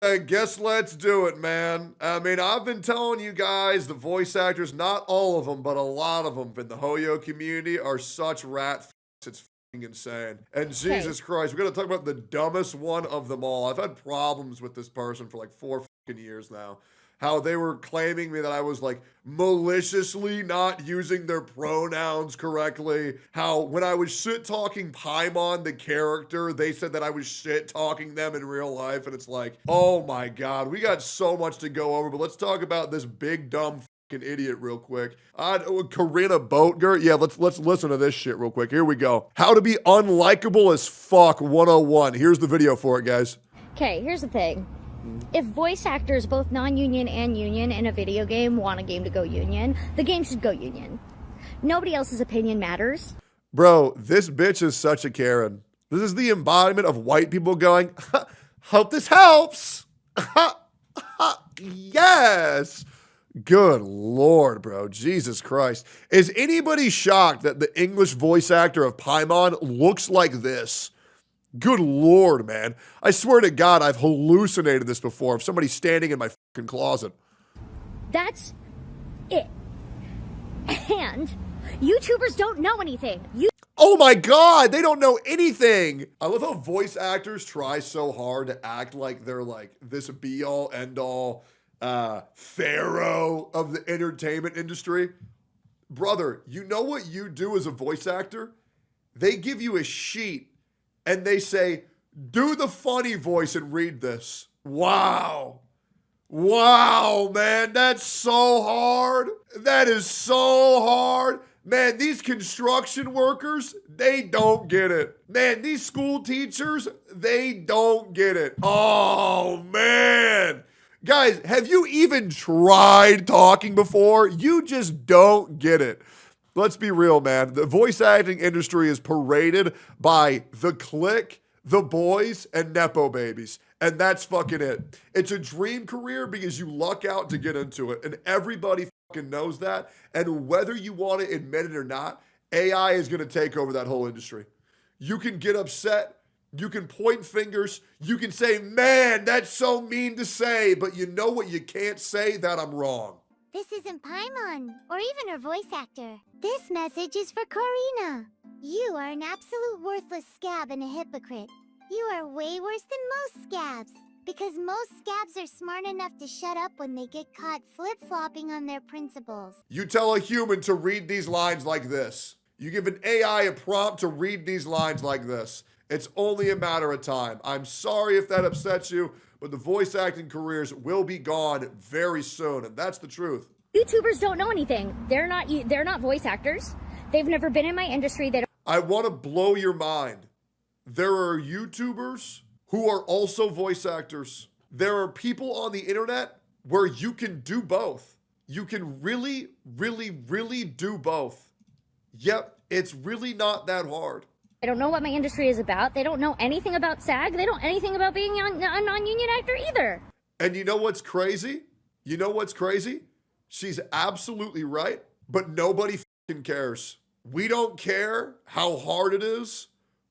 I guess let's do it, man. I mean, I've been telling you guys, the voice actors, not all of them, but a lot of them in the Hoyo community are such rat f***s. It's f***ing insane. And Okay. Jesus Christ, we're going to talk about the dumbest one of them all. I've had problems with this person for like 4 years now. How they were claiming me that I was like maliciously not using their pronouns correctly. How when I was shit talking Paimon, the character, they said that I was shit talking them in real life. And it's like, oh my God, we got so much to go over. But let's talk about this big dumb fucking idiot real quick. Corinna Boatger. Yeah, let's listen to this shit real quick. Here we go. How to be unlikable as fuck 101. Here's the video for it, guys. Okay, here's the thing. If voice actors, both non-union and union, in a video game want a game to go union, the game should go union. Nobody else's opinion matters. Bro, this bitch is such a Karen. This is the embodiment of white people going, hope this helps. Yes. Good Lord, bro. Jesus Christ. Is anybody shocked that the English voice actor of Paimon looks like this? Good Lord, man. I swear to God, I've hallucinated this before of somebody standing in my fucking closet. That's it. And YouTubers don't know anything. Oh my God, they don't know anything. I love how voice actors try so hard to act like they're like this be all end all pharaoh of the entertainment industry. Brother, you know what you do as a voice actor? They give you a sheet and they say, do the funny voice and read this. Wow. Wow, man, that's so hard. That is so hard. Man, these construction workers, they don't get it. Man, these school teachers, they don't get it. Oh, man. Guys, have you even tried talking before? You just don't get it. Let's be real, man. The voice acting industry is paraded by the clique, the boys, and Nepo babies. And that's fucking it. It's a dream career because you luck out to get into it. And everybody fucking knows that. And whether you want to admit it or not, AI is going to take over that whole industry. You can get upset. You can point fingers. You can say, man, that's so mean to say. But you know what you can't say? That I'm wrong. This isn't Paimon, or even her voice actor. This message is for Corinna. You are an absolute worthless scab and a hypocrite. You are way worse than most scabs, because most scabs are smart enough to shut up when they get caught flip-flopping on their principles. You tell a human to read these lines like this. You give an AI a prompt to read these lines like this. It's only a matter of time. I'm sorry if that upsets you, but the voice acting careers will be gone very soon, and that's the truth. YouTubers don't know anything. They're not voice actors. They've never been in my industry. I want to blow your mind. There are YouTubers who are also voice actors. There are people on the internet where you can do both. You can really, really, really do both. Yep, it's really not that hard. They don't know what my industry is about. They don't know anything about SAG. They don't know anything about being a non-union actor either. And you know what's crazy? You know what's crazy? She's absolutely right, but nobody fucking cares. We don't care how hard it is.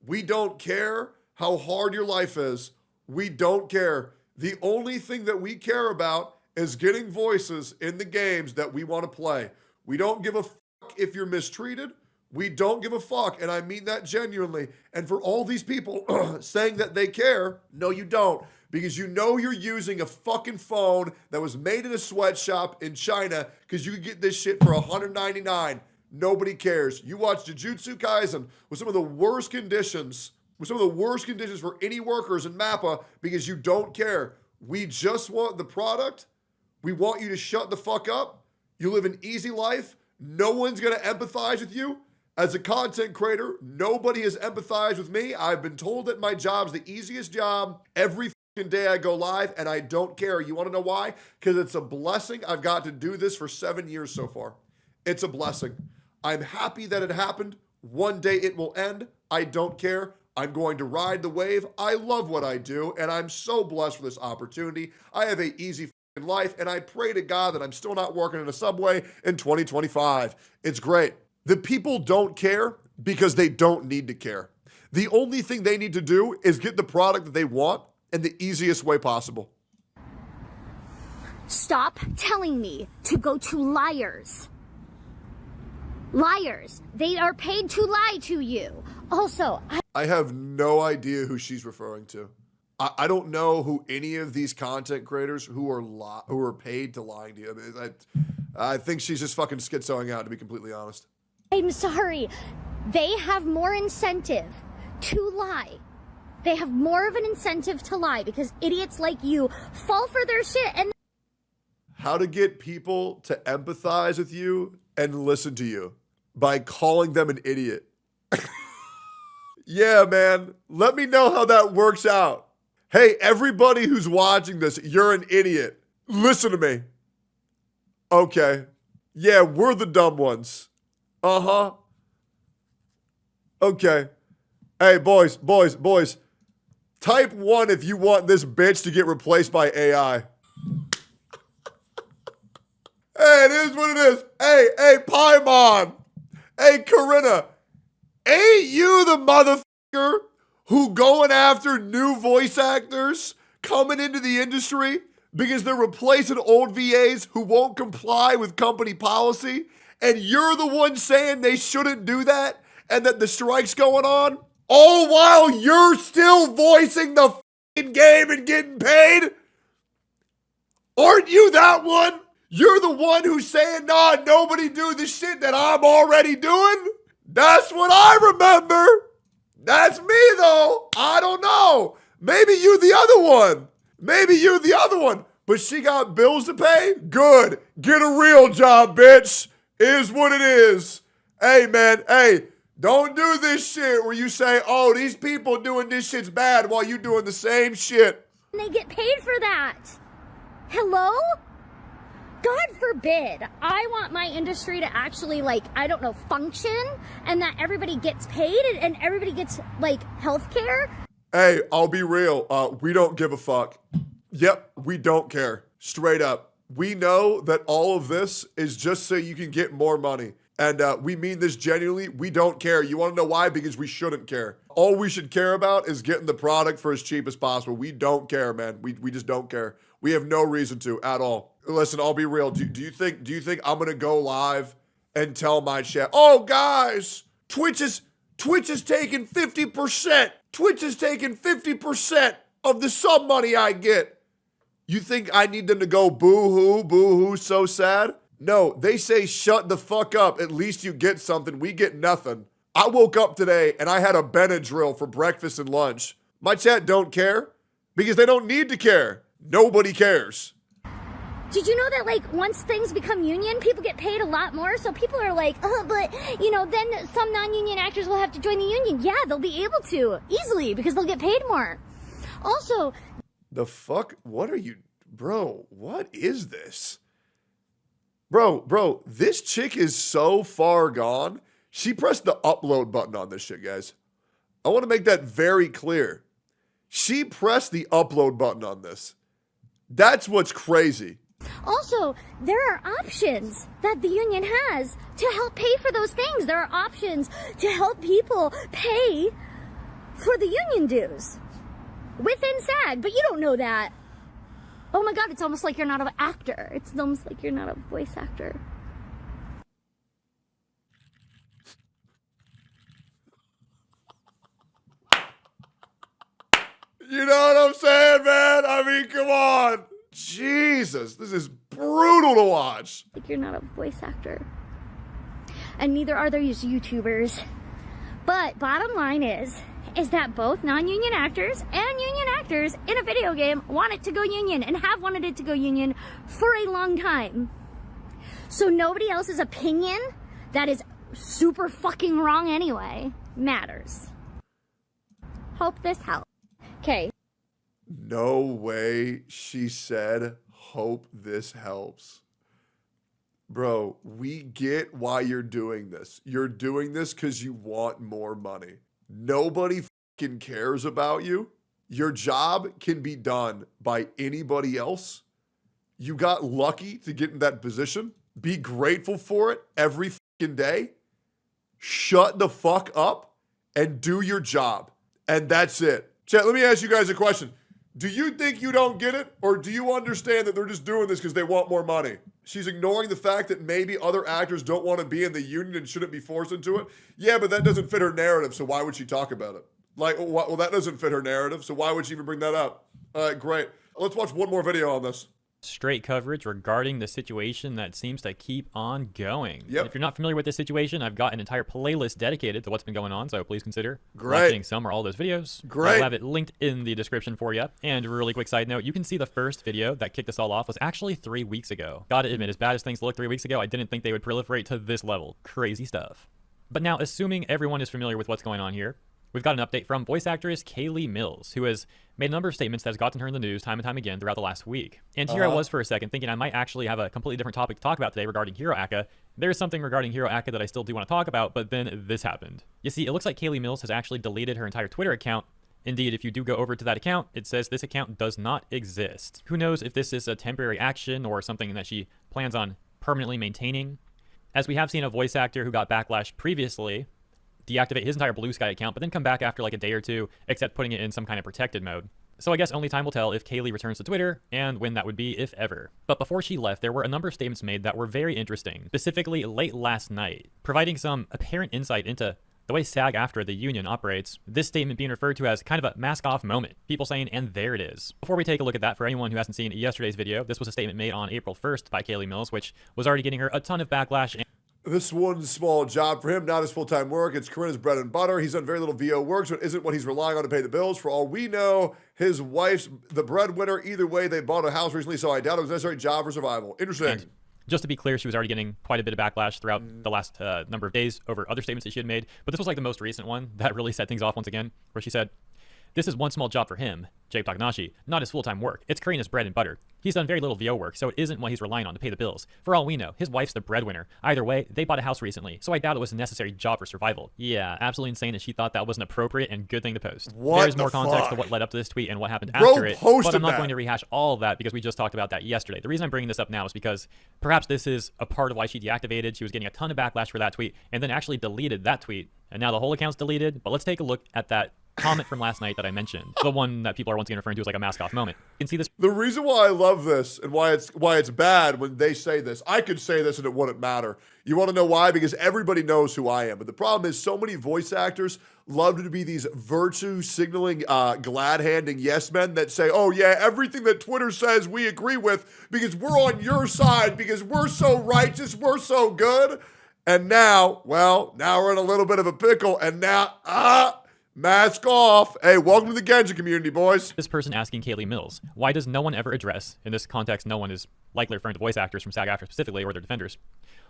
We don't care how hard your life is. We don't care. The only thing that we care about is getting voices in the games that we want to play. We don't give a fuck if you're mistreated. We don't give a fuck, and I mean that genuinely. And for all these people saying that they care, no, you don't. Because you know you're using a fucking phone that was made in a sweatshop in China because you could get this shit for $199. Nobody cares. You watch Jujutsu Kaisen with some of the worst conditions, for any workers in Mappa because you don't care. We just want the product. We want you to shut the fuck up. You live an easy life. No one's going to empathize with you. As a content creator, nobody has empathized with me. I've been told that my job's the easiest job. Every fucking day I go live, and I don't care. You want to know why? Because it's a blessing. I've got to do this for 7 years so far. It's a blessing. I'm happy that it happened. One day it will end. I don't care. I'm going to ride the wave. I love what I do, and I'm so blessed for this opportunity. I have an easy fucking life, and I pray to God that I'm still not working in a subway in 2025. It's great. The people don't care because they don't need to care. The only thing they need to do is get the product that they want in the easiest way possible. Stop telling me to go to liars. Liars. They are paid to lie to you. Also, I have no idea who she's referring to. I don't know who any of these content creators who are paid to lying to you. I think she's just fucking schizoing out, to be completely honest. I'm sorry. They have more incentive to lie. They have more of an incentive to lie because idiots like you fall for their shit. And how to get people to empathize with you and listen to you by calling them an idiot. Yeah, man. Let me know how that works out. Hey, everybody who's watching this, you're an idiot. Listen to me. Okay. Yeah, we're the dumb ones. Uh-huh. Okay. Hey, boys. Type 1 if you want this bitch to get replaced by AI. Hey, it is what it is. Hey, Paimon. Hey, Corinna. Ain't you the motherfucker who going after new voice actors coming into the industry because they're replacing old VAs who won't comply with company policy? And you're the one saying they shouldn't do that and that the strike's going on? All while you're still voicing the fucking game and getting paid? Aren't you that one? You're the one who's saying, nah, nobody do the shit that I'm already doing? That's what I remember. That's me, though. I don't know. Maybe you the other one. But she got bills to pay? Good. Get a real job, bitch. Is what it is. Hey, man. Hey, don't do this shit where you say, oh, these people doing this shit's bad while you doing the same shit. they get paid for that. Hello? God forbid. I want my industry to actually, function and that everybody gets paid and everybody gets, healthcare. Hey, I'll be real. We don't give a fuck. Yep, we don't care. Straight up. We know that all of this is just so you can get more money. And we mean this genuinely. We don't care. You want to know why? Because we shouldn't care. All we should care about is getting the product for as cheap as possible. We don't care, man. We just don't care. We have no reason to at all. Listen, I'll be real. Do you think I'm gonna go live and tell my chat, oh guys, Twitch is taking 50%. Twitch is taking 50% of the sub money I get. You think I need them to go boo-hoo, so sad? No, they say shut the fuck up. At least you get something. We get nothing. I woke up today and I had a Benadryl for breakfast and lunch. My chat don't care because they don't need to care. Nobody cares. Did you know that, once things become union, people get paid a lot more? So people are like, oh, but, then some non-union actors will have to join the union. Yeah, they'll be able to, easily, because they'll get paid more. Also... The fuck? What are you... Bro, what is this? Bro, this chick is so far gone. She pressed the upload button on this shit, guys. I want to make that very clear. She pressed the upload button on this. That's what's crazy. Also, there are options that the union has to help pay for those things. There are options to help people pay for the union dues within SAG, but you don't know that. Oh my God, it's almost like you're not an actor. It's almost like you're not a voice actor. You know what I'm saying, man? I mean, come on. Jesus, this is brutal to watch. Like you're not a voice actor. And neither are these YouTubers. But bottom line is that both non-union actors and union actors in a video game want it to go union and have wanted it to go union for a long time. So nobody else's opinion that is super fucking wrong anyway matters. Hope this helps. Okay. No way she said, hope this helps. Bro, we get why you're doing this. You're doing this because you want more money. Nobody fucking cares about you. Your job can be done by anybody else. You got lucky to get in that position. Be grateful for it every fucking day. Shut the fuck up and do your job. And that's it. Chat, let me ask you guys a question. Do you think you don't get it? Or do you understand that they're just doing this because they want more money? She's ignoring the fact that maybe other actors don't want to be in the union and shouldn't be forced into it. Yeah, but that doesn't fit her narrative, so why would she talk about it? Like, well, that doesn't fit her narrative, so why would she even bring that up? All right, great. Let's watch one more video on this. Straight coverage regarding the situation that seems to keep on going. Yep. If you're not familiar with this situation, I've got an entire playlist dedicated to what's been going on, so please consider Great. watching some or all those videos. Great. I'll have it linked in the description for you. And a really quick side note, you can see the first video that kicked us all off was actually 3 weeks ago. Gotta admit, as bad as things looked 3 weeks ago, I didn't think they would proliferate to this level. Crazy stuff. But now, assuming everyone is familiar with what's going on here, we've got an update from voice actress Kaylee Mills, who has made a number of statements that has gotten her in the news time and time again throughout the last week. And here I was for a second thinking I might actually have a completely different topic to talk about today regarding Hero Aka. There's something regarding Hero Aka that I still do want to talk about, but then this happened. You see, it looks like Kaylee Mills has actually deleted her entire Twitter account. Indeed, if you do go over to that account, it says this account does not exist. Who knows if this is a temporary action or something that she plans on permanently maintaining. As we have seen a voice actor who got backlash previously deactivate his entire Blue Sky account, but then come back after like a day or two, except putting it in some kind of protected mode. So I guess only time will tell if Kaylee returns to Twitter, and when that would be, if ever. But before she left, there were a number of statements made that were very interesting, specifically late last night, providing some apparent insight into the way SAG-AFTRA, the union, operates. This statement being referred to as kind of a mask-off moment. People saying, and there it is. Before we take a look at that, for anyone who hasn't seen yesterday's video, this was a statement made on April 1st by Kaylee Mills, which was already getting her a ton of backlash. This one small job for him, not his full-time work. It's Corinna's bread and butter. He's done very little VO work, so it isn't what he's relying on to pay the bills. For all we know, his wife's the breadwinner. Either way, they bought a house recently, so I doubt it was a necessary job for survival. Interesting. And just to be clear, she was already getting quite a bit of backlash throughout the last number of days over other statements that she had made. But this was like the most recent one that really set things off once again, where she said, "This is one small job for him, Jake Takanashi, not his full-time work. It's Karina's bread and butter. He's done very little VO work, so it isn't what he's relying on to pay the bills. For all we know, his wife's the breadwinner. Either way, they bought a house recently, so I doubt it was a necessary job for survival." Yeah, absolutely insane that she thought that was an appropriate and good thing to post. There's more context to what led up to this tweet and what happened after it, but I'm not going to rehash all of that because we just talked about that yesterday. The reason I'm bringing this up now is because perhaps this is a part of why she deactivated. She was getting a ton of backlash for that tweet and then actually deleted that tweet, and now the whole account's deleted. But let's take a look at that comment from last night that I mentioned, the one that people are once again referring to as like a mask-off moment. You can see this. The reason why I love this and why it's bad when they say this, I could say this and it wouldn't matter. You want to know why? Because everybody knows who I am. But the problem is so many voice actors love to be these virtue signaling, glad-handing yes men that say, oh yeah, everything that Twitter says we agree with because we're on your side, because we're so righteous, we're so good. And now, well, now we're in a little bit of a pickle, and now, mask off. Hey, welcome to the Genji community, boys. This person asking Kaylee Mills, why does no one ever address, in this context, no one is likely referring to voice actors from SAG-AFTRA specifically or their defenders,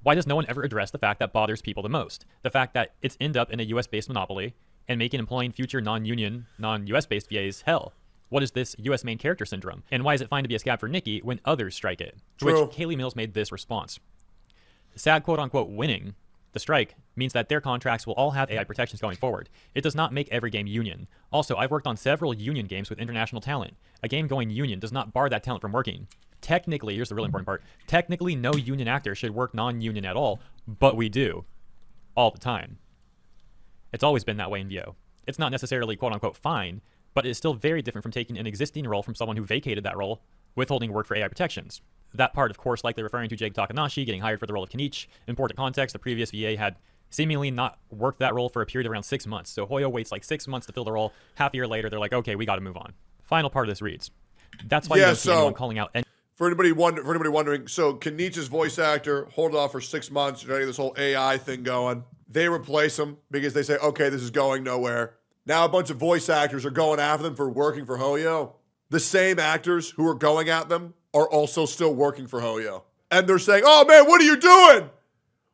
why does no one ever address the fact that bothers people the most? The fact that it's end up in a US-based monopoly and making employing future non-union, non-US-based VAs hell. What is this US main character syndrome? And why is it fine to be a scab for Nikki when others strike it? To which Kaylee Mills made this response. SAG quote-unquote winning the strike means that their contracts will all have AI protections going forward. It does not make every game union. Also, I've worked on several union games with international talent. A game going union does not bar that talent from working. Technically, here's the really important part, technically no union actor should work non-union at all, but we do. All the time. It's always been that way in VO. It's not necessarily quote-unquote fine, but it is still very different from taking an existing role from someone who vacated that role, withholding work for AI protections. That part, of course, likely referring to Jake Takanashi getting hired for the role of Kenichi. Important context, the previous VA had seemingly not worked that role for a period of around 6 months. So Hoyo waits like 6 months to fill the role. Half a year later, they're like, okay, we got to move on. Final part of this reads. That's why you don't see anyone calling out. For anybody wondering, so Kenichi's voice actor, hold off for 6 months, getting this whole AI thing going. They replace him because they say, okay, this is going nowhere. Now a bunch of voice actors are going after them for working for Hoyo. The same actors who are going at them are also still working for Hoyo. And they're saying, oh man, what are you doing?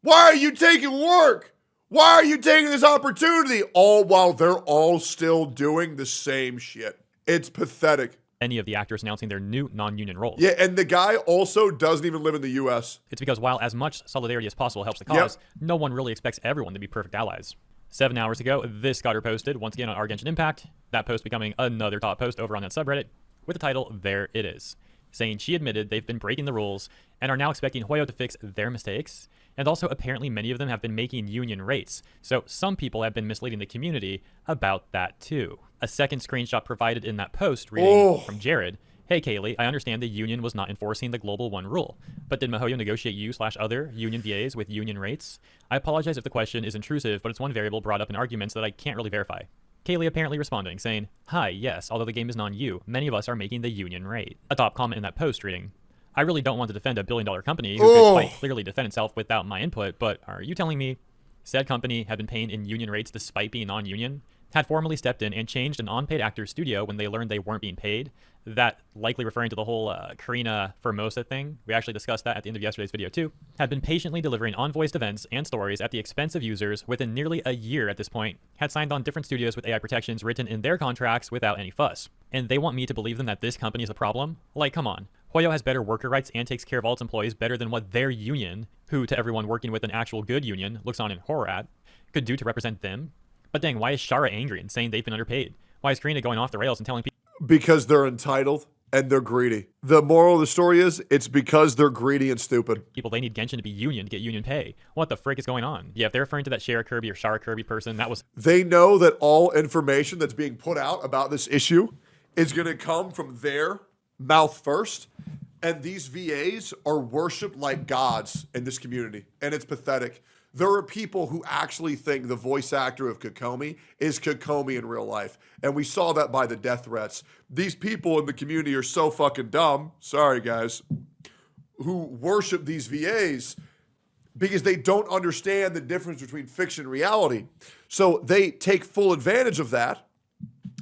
Why are you taking work? Why are you taking this opportunity? All while they're all still doing the same shit. It's pathetic. Any of the actors announcing their new non-union roles. Yeah, and the guy also doesn't even live in the US. It's because while as much solidarity as possible helps the cause, no one really expects everyone to be perfect allies. 7 hours ago, this got her posted, once again on our Genshin Impact, that post becoming another top post over on that subreddit, with the title, There It Is, saying she admitted they've been breaking the rules and are now expecting Hoyo to fix their mistakes. And also, apparently many of them have been making union rates, so some people have been misleading the community about that too. A second screenshot provided in that post reading from Jared, "Hey Kaylee, I understand the union was not enforcing the Global 1 rule, but did MiHoYo negotiate you/other union VAs with union rates? I apologize if the question is intrusive, but it's one variable brought up in arguments that I can't really verify." Kaylee apparently responding, saying, "Hi, yes, although the game is non-you, many of us are making the union rate." A top comment in that post reading, "I really don't want to defend a billion-dollar company who could quite clearly defend itself without my input, but are you telling me said company had been paying in union rates despite being non-union? Had formally stepped in and changed an unpaid actor's studio when they learned they weren't being paid?" That likely referring to the whole Karina Formosa thing. We actually discussed that at the end of yesterday's video too. Had been patiently delivering unvoiced events and stories at the expense of users within nearly a year at this point. Had signed on different studios with AI protections written in their contracts without any fuss. And they want me to believe them that this company is a problem? Like, come on. Hoyo has better worker rights and takes care of all its employees better than what their union, who to everyone working with an actual good union looks on in horror at, could do to represent them. But dang, why is Shara angry and saying they've been underpaid? Why is Karina going off the rails and telling people? Because they're entitled and they're greedy. The moral of the story is, it's because they're greedy and stupid. People they need Genshin to be union to get union pay. What the frick is going on? Yeah, if they're referring to that Shara Kirby or Shara Kirby person, that was... They know that all information that's being put out about this issue is going to come from their mouth first. And these VAs are worshipped like gods in this community. And it's pathetic. There are people who actually think the voice actor of Kokomi is Kokomi in real life. And we saw that by the death threats. These people in the community are so fucking dumb, sorry guys, who worship these VAs because they don't understand the difference between fiction and reality. So they take full advantage of that,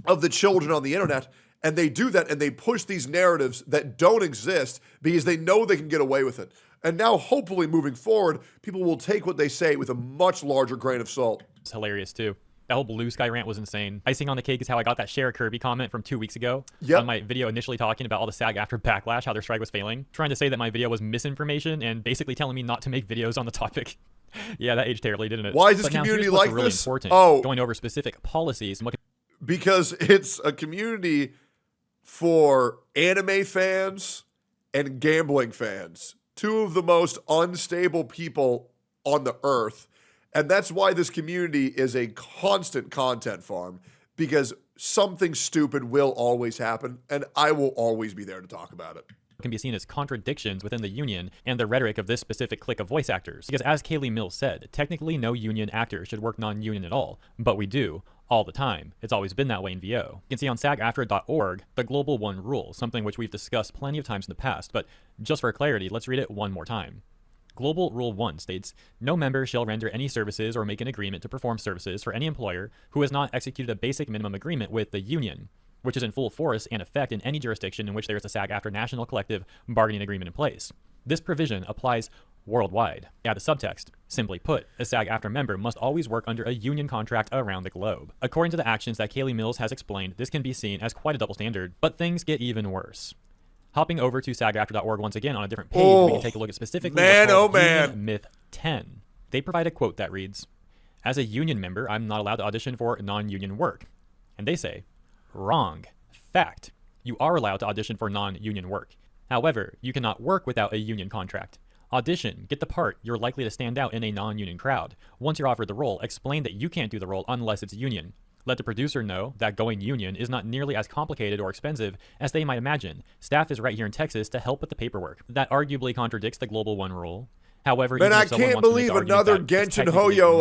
of the children on the internet, and they do that and they push these narratives that don't exist because they know they can get away with it. And now, hopefully, moving forward, people will take what they say with a much larger grain of salt. It's hilarious, too. That whole Blue Sky rant was insane. Icing on the cake is how I got that Shara Kirby comment from 2 weeks ago on my video initially talking about all the SAG after backlash, how their strike was failing. Trying to say that my video was misinformation and basically telling me not to make videos on the topic. Yeah, that aged terribly, didn't it? Why is this but now, community here's what's like really this? Important, oh, going over specific policies. And what because it's a community for anime fans and gambling fans. Two of the most unstable people on the earth. And that's why this community is a constant content farm, because something stupid will always happen, and I will always be there to talk about it. Can be seen as contradictions within the union and the rhetoric of this specific clique of voice actors. Because as Kaylee Mills said, technically no union actor should work non-union at all, but we do. All the time. It's always been that way in VO. You can see on sagafter.org the Global 1 rule, something which we've discussed plenty of times in the past, but just for clarity, let's read it one more time. Global Rule 1 states, "No member shall render any services or make an agreement to perform services for any employer who has not executed a basic minimum agreement with the union, which is in full force and effect in any jurisdiction in which there is a SAG-AFTRA national collective bargaining agreement in place. This provision applies worldwide." Add the subtext. Simply put, a SAG-AFTRA member must always work under a union contract around the globe. According to the actions that Kaylee Mills has explained, this can be seen as quite a double standard, but things get even worse. Hopping over to sagafter.org once again on a different page, we can take a look at specifically Union Myth 10. They provide a quote that reads, "As a union member, I'm not allowed to audition for non-union work." And they say, wrong. Fact. You are allowed to audition for non-union work. However, you cannot work without a union contract. Audition, get the part, you're likely to stand out in a non-union crowd. Once you're offered the role, explain that you can't do the role unless it's union. Let the producer know that going union is not nearly as complicated or expensive as they might imagine. Staff is right here in Texas to help with the paperwork. That arguably contradicts the Global 1 rule. However, man, I can't believe another Genshin Hoyo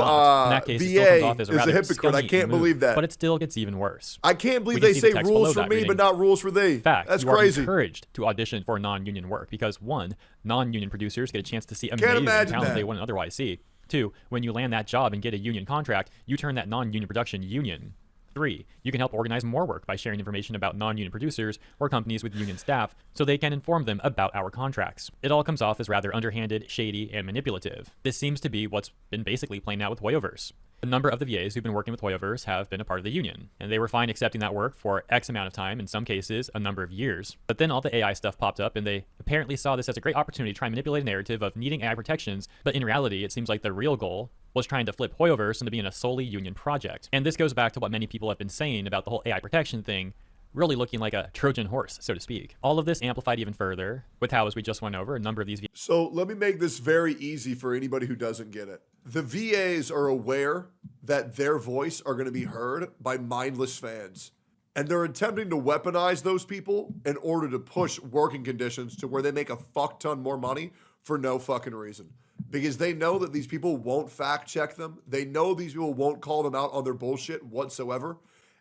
VA is a hypocrite. I can't believe that. But it still gets even worse. I can't believe they say rules for me, but not rules for thee. Fact, that's you crazy. Are encouraged to audition for non-union work because 1, non-union producers get a chance to see amazing talent they wouldn't otherwise see. 2, when you land that job and get a union contract, you turn that non-union production union. 3, you can help organize more work by sharing information about non-union producers or companies with union staff so they can inform them about our contracts. It all comes off as rather underhanded, shady, and manipulative. This seems to be what's been basically playing out with Hoyoverse. A number of the VAs who've been working with Hoyoverse have been a part of the union, and they were fine accepting that work for X amount of time, in some cases, a number of years. But then all the AI stuff popped up, and they apparently saw this as a great opportunity to try and manipulate a narrative of needing AI protections, but in reality, it seems like the real goal was trying to flip Hoyoverse into being a solely union project. And this goes back to what many people have been saying about the whole AI protection thing. really looking like a Trojan horse, so to speak. All of this amplified even further with how, as we just went over, a number of these So let me make this very easy for anybody who doesn't get it. The VAs are aware that their voice are going to be heard by mindless fans. And they're attempting to weaponize those people in order to push working conditions to where they make a fuck ton more money for no fucking reason. Because they know that these people won't fact check them. They know these people won't call them out on their bullshit whatsoever.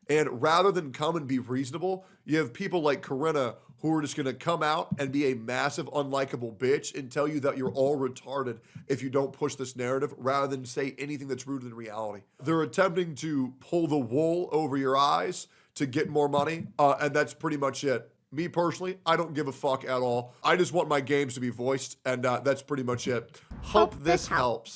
And rather than come and be reasonable, you have people like Corinna who are just going to come out and be a massive unlikable bitch and tell you that you're all retarded if you don't push this narrative rather than say anything that's rooted in reality. They're attempting to pull the wool over your eyes to get more money, and that's pretty much it. Me personally, I don't give a fuck at all. I just want my games to be voiced, and that's pretty much it. Hope this helps.